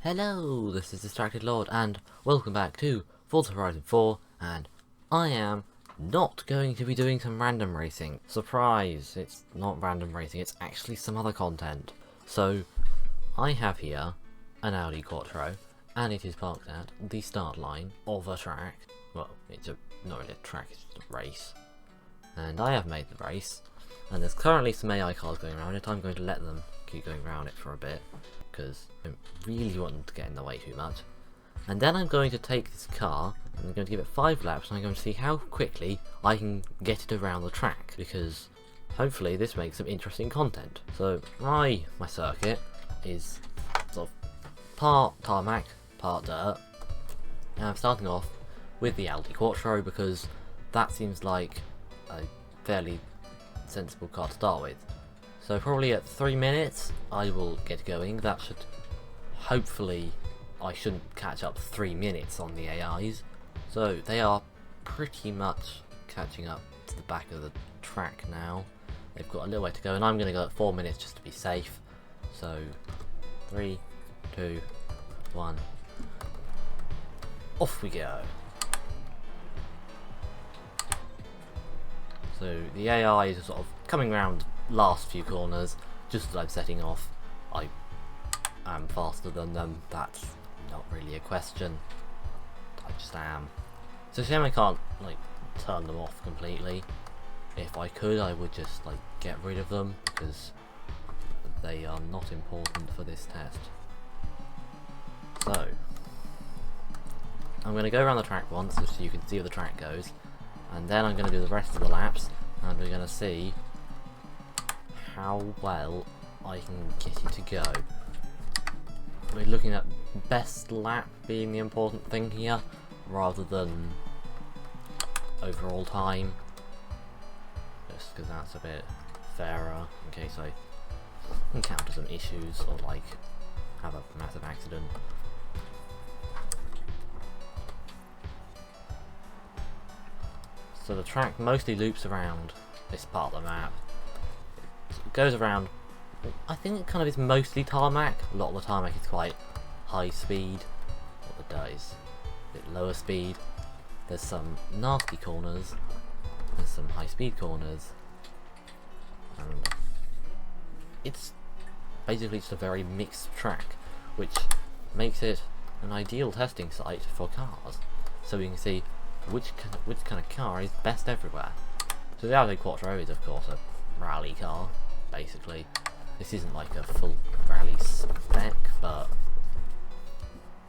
Hello, this is Distracted Lord, and welcome back to Forza Horizon 4, and I am not going to be doing some random racing. Surprise, it's not random racing, it's actually some other content. So, I have here an Audi Quattro, and it is parked at the start line of a track. Well, it's not really a track, it's just a race. And I have made the race, and there's currently some AI cars going around it. I'm going to let them keep going around it for a bit, because I don't really want them to get in the way too much. And then I'm going to take this car, and I'm going to give it 5 laps, and I'm going to see how quickly I can get it around the track, because hopefully this makes some interesting content. So my circuit is sort of part tarmac, part dirt, and I'm starting off with the Audi Quattro because that seems like a fairly sensible car to start with. So probably at 3 minutes I will get going. That should, hopefully, I shouldn't catch up 3 minutes on the AIs. So they are pretty much catching up to the back of the track now. They've got a little way to go, and I'm going to go at 4 minutes just to be safe. So 3, 2, 1, off we go. So the AI is sort of coming around last few corners, just as I'm setting off. I am faster than them, that's not really a question, I just am. It's a shame I can't like turn them off completely. If I could, I would just like get rid of them, because they are not important for this test. So I'm going to go around the track once just so you can see where the track goes, and then I'm going to do the rest of the laps, and we're going to see how well I can get it to go. We're looking at best lap being the important thing here, rather than overall time, just because that's a bit fairer in case I encounter some issues or like have a massive accident. So the track mostly loops around this part of the map. It goes around, I think it kind of is mostly tarmac. A lot of the tarmac is quite high speed, what the dirt is a bit lower speed. There's some nasty corners, there's some high speed corners, and it's basically just a very mixed track, which makes it an ideal testing site for cars, so we can see which kind of car is best everywhere. So the Audi Quattro is of course a rally car, basically. This isn't like a full rally spec, but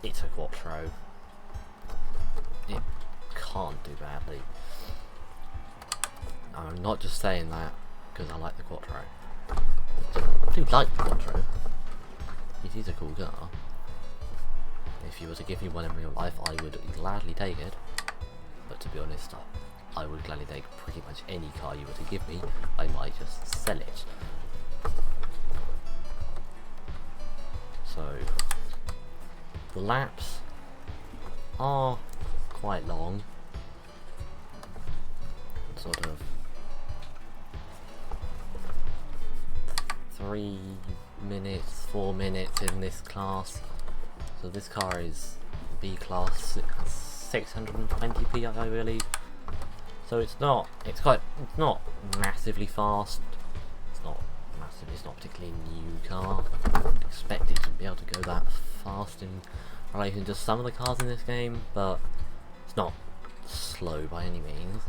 it's a Quattro. It can't do badly. I'm not just saying that because I like the Quattro. I do like the Quattro. It is a cool car. If you were to give me one in real life, I would gladly take it. But to be honest, I would gladly take pretty much any car you were to give me. I might just sell it. So the laps are quite long, sort of 3 minutes, 4 minutes in this class. So this car is B class, 620 PI, I believe. So it's not massively fast. It's not particularly a new car. I wouldn't expect it to be able to go that fast in relation to some of the cars in this game, but it's not slow by any means.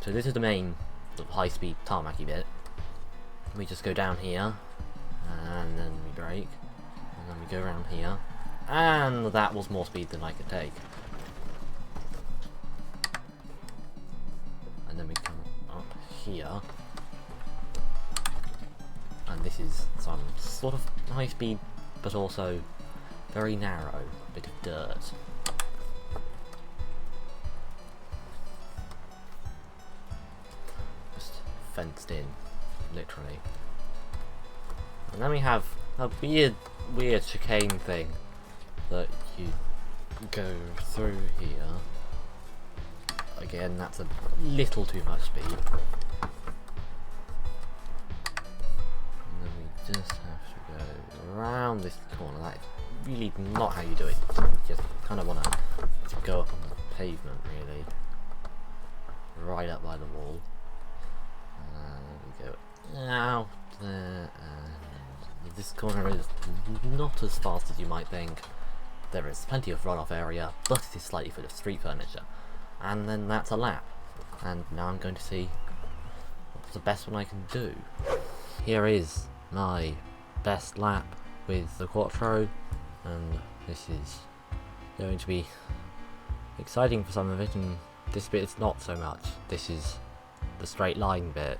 So this is the main sort of high-speed tarmacy bit. We just go down here, and then we brake, and then we go around here, and that was more speed than I could take. And then we come up here, and this is some sort of high speed but also very narrow bit of dirt. Just fenced in, literally. And then we have a weird chicane thing that you go through here. Again, that's a little too much speed. And then we just have to go around this corner. That's really not how you do it. You just kind of want to go up on the pavement, really. Right up by the wall. We go out there, and this corner is not as fast as you might think. There is plenty of runoff area, but it is slightly full of street furniture. And then that's a lap. And now I'm going to see what's the best one I can do. Here is my best lap with the Quattro, and this is going to be exciting for some of it, and this bit is not so much. This is the straight line bit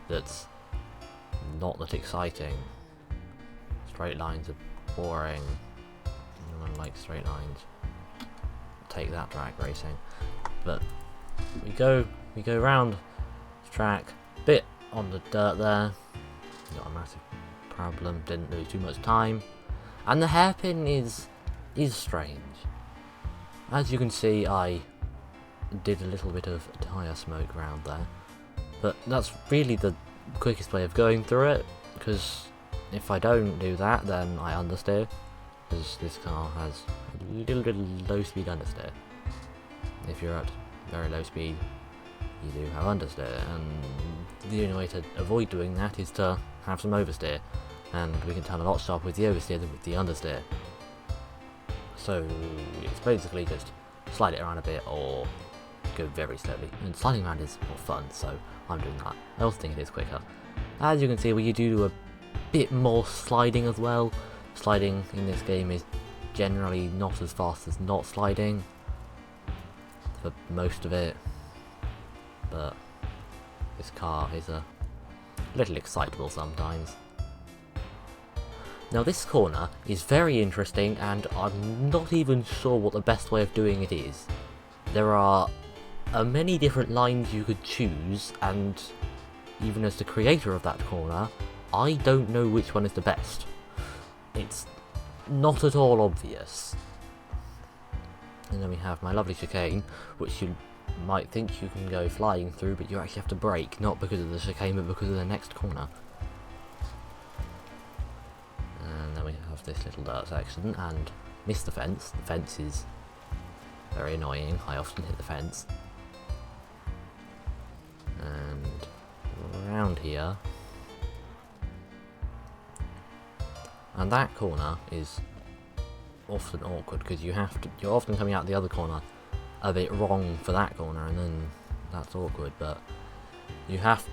that's not that exciting. Straight lines are boring. No one likes straight lines. Take that, drag racing. But we go round the track, bit on the dirt there. Got a massive problem, didn't lose too much time. And the hairpin is strange. As you can see, I did a little bit of tyre smoke around there. But that's really the quickest way of going through it, because if I don't do that, then I understeer. Because this car has a little low speed understeer. If you're at very low speed, you do have understeer, and the only way to avoid doing that is to have some oversteer, and we can turn a lot sharper with the oversteer than with the understeer. So it's basically just slide it around a bit or go very slowly, and sliding around is more fun, so I'm doing that. I also think it is quicker. As you can see, you do a bit more sliding as well. Sliding in this game is generally not as fast as not sliding for most of it, but this car is a little excitable sometimes. Now this corner is very interesting, and I'm not even sure what the best way of doing it is. There are many different lines you could choose, and even as the creator of that corner, I don't know which one is the best. It's not at all obvious. And then we have my lovely chicane, which you might think you can go flying through, but you actually have to brake, not because of the chicane, but because of the next corner. And then we have this little dirt section, and miss the fence. The fence is very annoying. I often hit the fence. And around here. And that corner is often awkward because you're often coming out the other corner a bit wrong for that corner, and then that's awkward. But you have,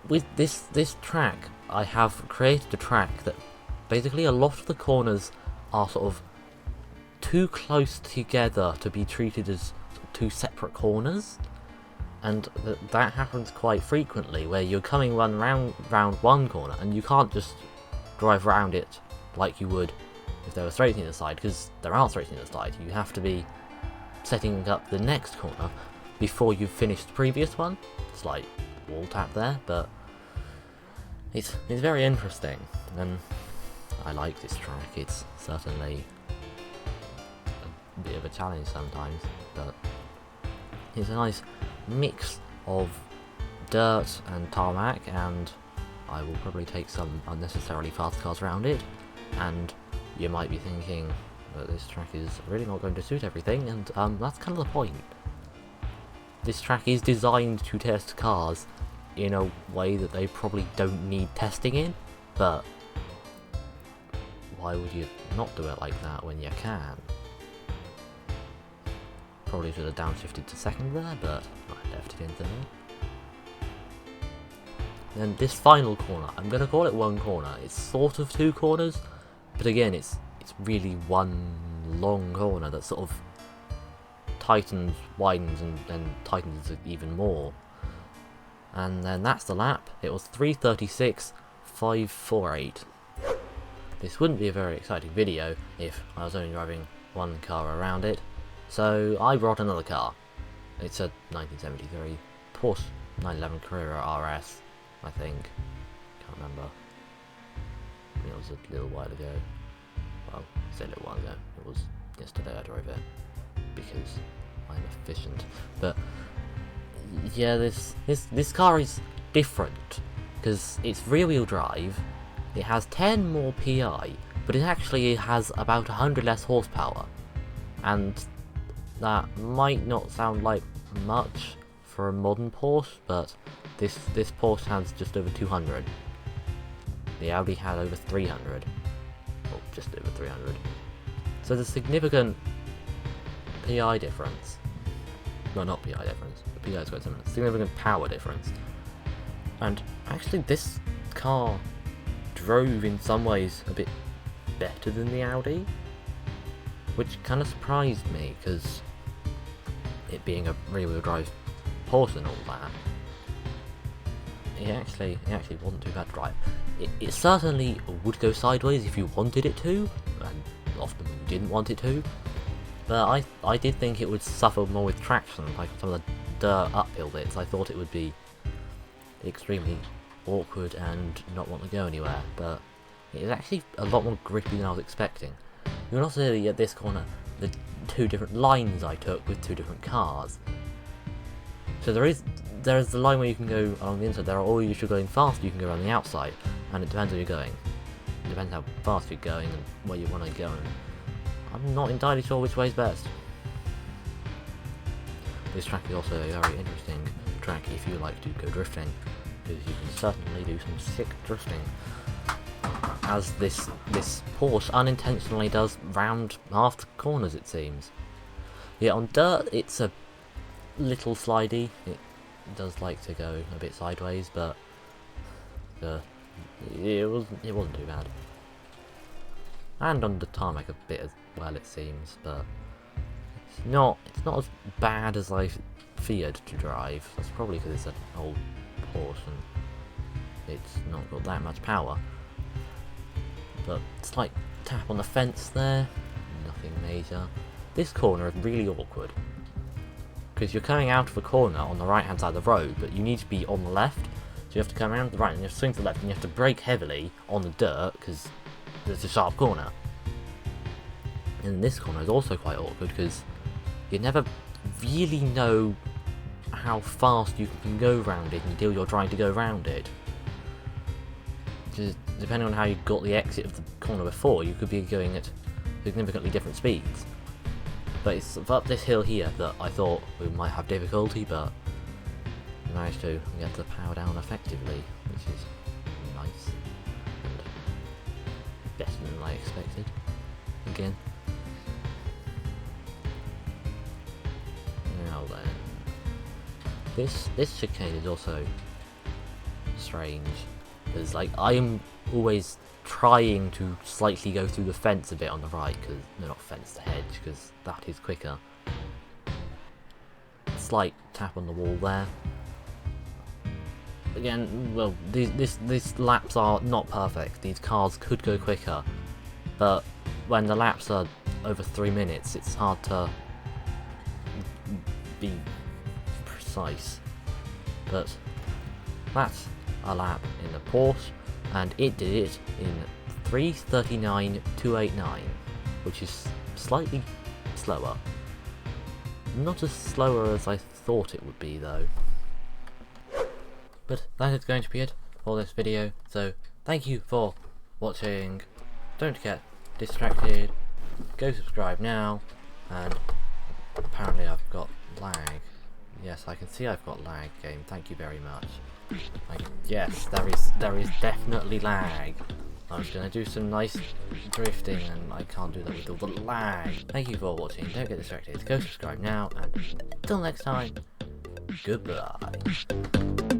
with this track, I have created a track that basically a lot of the corners are sort of too close together to be treated as two separate corners, and that happens quite frequently where you're coming round one corner and you can't just drive around it like you would if they were straight in the side, because there aren't straight in the side. You have to be setting up the next corner before you've finished the previous one. It's like wall tap there, but it's very interesting, and I like this track. It's certainly a bit of a challenge sometimes, but it's a nice mix of dirt and tarmac, and I will probably take some unnecessarily fast cars around it. And you might be thinking that this track is really not going to suit everything, and that's kind of the point. This track is designed to test cars in a way that they probably don't need testing in, but why would you not do it like that when you can? Probably should have downshifted to second there, but I left it in there. Then this final corner, I'm going to call it one corner. It's sort of two corners, but again, it's really one long corner that sort of tightens, widens, and then tightens it even more. And then that's the lap. It was 3:36.548. This wouldn't be a very exciting video if I was only driving one car around it, so I brought another car. It's a 1973 Porsche 911 Carrera RS, I think. Can't remember. It was a little while ago. Well, I say a little while ago. It was yesterday I drove it, because I'm efficient. But yeah, this car is different because it's rear-wheel drive, it has 10 more PI, but it actually has about 100 less horsepower. And that might not sound like much for a modern Porsche, but this Porsche has just over 200. The Audi had over 300. Or just over 300. So there's a significant PI difference. No, not PI difference. The PI is quite similar. Significant power difference. And actually this car drove in some ways a bit better than the Audi, which kind of surprised me, because it being a rear-wheel drive Porsche and all that, it actually wasn't too bad to drive. It certainly would go sideways if you wanted it to, and often you didn't want it to, but I did think it would suffer more with traction, like some of the dirt uphill bits. I thought it would be extremely awkward and not want to go anywhere, but it is actually a lot more grippy than I was expecting. You can also see at this corner the two different lines I took with two different cars. So there is the line where you can go along the inside, or if you're going fast you can go around the outside, and it depends where you're going. It depends how fast you're going and where you want to go, and I'm not entirely sure which way is best. This track is also a very interesting track if you like to go drifting, because you can certainly do some sick drifting, as this Porsche unintentionally does round half the corners, it seems. Yeah, on dirt it's a little slidey, it does like to go a bit sideways, but it wasn't too bad. And on the tarmac a bit as well, it seems, but it's not as bad as I feared to drive. That's probably because it's an old Porsche and it's not got that much power. But slight tap on the fence there, nothing major. This corner is really awkward, because you're coming out of a corner on the right hand side of the road, but you need to be on the left, so you have to come around to the right and you have to swing to the left, and you have to brake heavily on the dirt because there's a sharp corner. And this corner is also quite awkward because you never really know how fast you can go round it until you're trying to go round it. Just depending on how you got the exit of the corner before, you could be going at significantly different speeds. But it's up this hill here that I thought we might have difficulty, but we managed to get the power down effectively, which is nice and better than I expected. Again. Now then, this chicane is also strange, because like I am always trying to slightly go through the fence a bit on the right, because no, not fence, the hedge, because that is quicker. Slight tap on the wall there. Again, well, these laps are not perfect. These cars could go quicker, but when the laps are over 3 minutes, it's hard to be precise. But that's a lap in the Porsche, and it did it in 3:39.289, which is slightly slower. Not as slower as I thought it would be though. But that is going to be it for this video, so thank you for watching. Don't get distracted, go subscribe now, and apparently I've got lag. Yes, I can see I've got lag, game, thank you very much. Yes, there is definitely lag. I was going to do some nice drifting and I can't do that with all the lag. Thank you for watching, don't get distracted, go subscribe now, and until next time, goodbye.